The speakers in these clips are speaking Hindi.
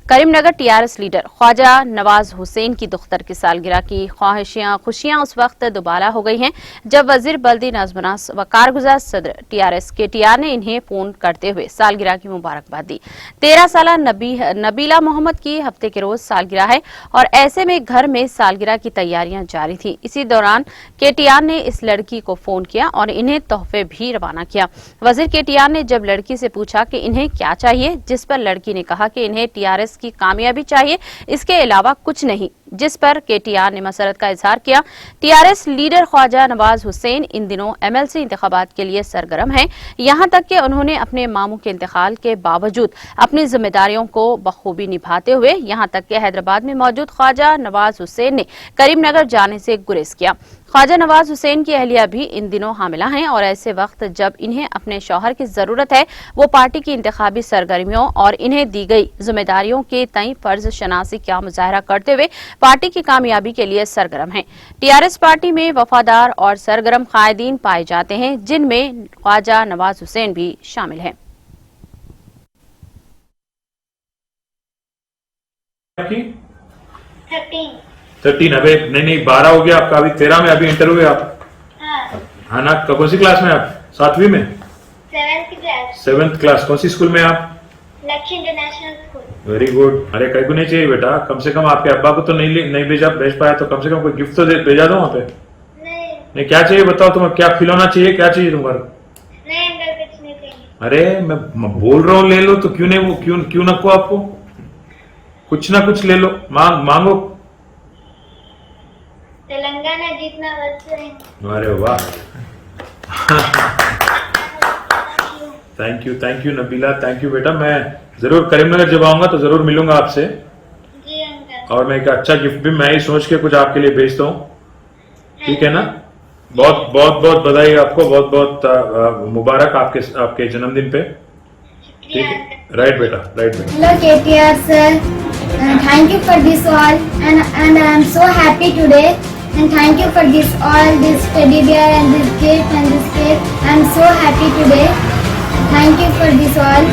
करीमनगर टीआरएस लीडर ख्वाजा नवाज हुसैन की दुख्तर की सालगिरह की खुशियां उस वक्त दोबारा हो गई हैं जब वजीर बल्दी नज़्म-ओ-नस्क व कारगुजार सदर टीआरएस केटीआर ने इन्हें फोन करते हुए सालगिरह की मुबारकबाद दी। 13 साल नबीला मोहम्मद की हफ्ते के रोज सालगिरह है और ऐसे में घर में सालगिरह की तैयारियां जारी थी। इसी दौरान केटीआर ने इस लड़की को फोन किया और इन्हें तोहफे भी रवाना किया। वजीर केटीआर ने जब लड़की से पूछा कि इन्हें क्या चाहिए, जिस पर लड़की ने कहा कि इन्हें टीआरएस की कामयाबी चाहिए, इसके अलावा कुछ नहीं, जिस पर केटीआर ने मसरत का इजहार किया। टीआरएस लीडर ख्वाजा नवाज हुसैन इन दिनों एमएलसी इंतखाबात के लिए सरगर्म हैं। यहां तक कि उन्होंने अपने मामू के इंतकाल के बावजूद अपनी जिम्मेदारियों को बखूबी निभाते हुए यहां तक कि हैदराबाद में मौजूद ख्वाजा नवाज हुसैन ने करीमनगर जाने से गुरेज किया। ख्वाजा नवाज हुसैन की अहलिया भी इन दिनों हामिला हैं और ऐसे वक्त जब इन्हें अपने शौहर की जरूरत है, वो पार्टी की इंतखाबी सरगर्मियों और इन्हें दी गई जिम्मेदारियों के तय फर्ज शनासी का मुजाहरा करते हुए पार्टी की कामयाबी के लिए सरगर्म हैं। टीआरएस पार्टी में वफादार और सरगर्म कायदीन पाए जाते हैं, जिनमें ख्वाजा नवाज हुसैन भी शामिल हैं। 13 अबे नहीं 12 हो गया आपका, अभी 13 में अभी इंटर हुए आप। हाँ ना, कौन सी क्लास में आप? 7वीं में? 7th class. कौन सी स्कूल में आप? लक्ष्य इंटरनेशनल स्कूल। Very good. अरे कहीं को नहीं चाहिए बेटा, कम से कम आपके अब्बा को तो नहीं भेज पाया, तो कम से कम कोई गिफ्ट तो भेजा दो वहाँ पे। नहीं क्या चाहिए बताओ तुम्हें, क्या खिलौना चाहिए, क्या चाहिए तुम्हारा? नहीं अंकल कुछ नहीं चाहिए। अरे मैं बोल रहा हूँ ले लो तो क्यों नहीं, वो क्यों नको आपको? कुछ ना कुछ ले लो, मांगो। तेलंगाना जीतना बस है। अरे वाह thank you Nabila, thank you बेटा। मैं जरूर करीमनगर जब आऊंगा तो जरूर मिलूंगा आपसे। जी अंकल। और मैं एक अच्छा गिफ्ट भी मैं ही सोच के कुछ आपके लिए भेजता हूँ, ठीक है ना? बहुत बधाई आपको, बहुत मुबारक आपके जन्मदिन पे। ठीक है, राइट बेटा, राइट बेटा। Hello KTR sir, thank you for this all and I am so happy today and thank you for this teddy bear and this gift and this cake. I am so happy today. Thank you for this all.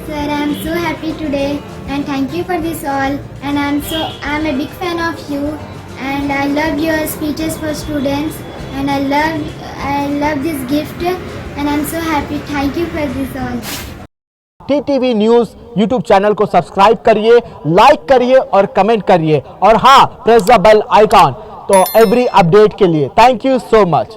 Sir, I am so happy today and thank you for this all and I am a big fan of you and I love your speeches for students and I love this gift and I am so happy. Thank you for this all. TTV news YouTube channel को सब्सक्राइब करिए, लाइक करिए और कमेंट करिए और हाँ, प्रेस द बेल आइकॉन तो एवरी अपडेट के लिए। Thank you so much.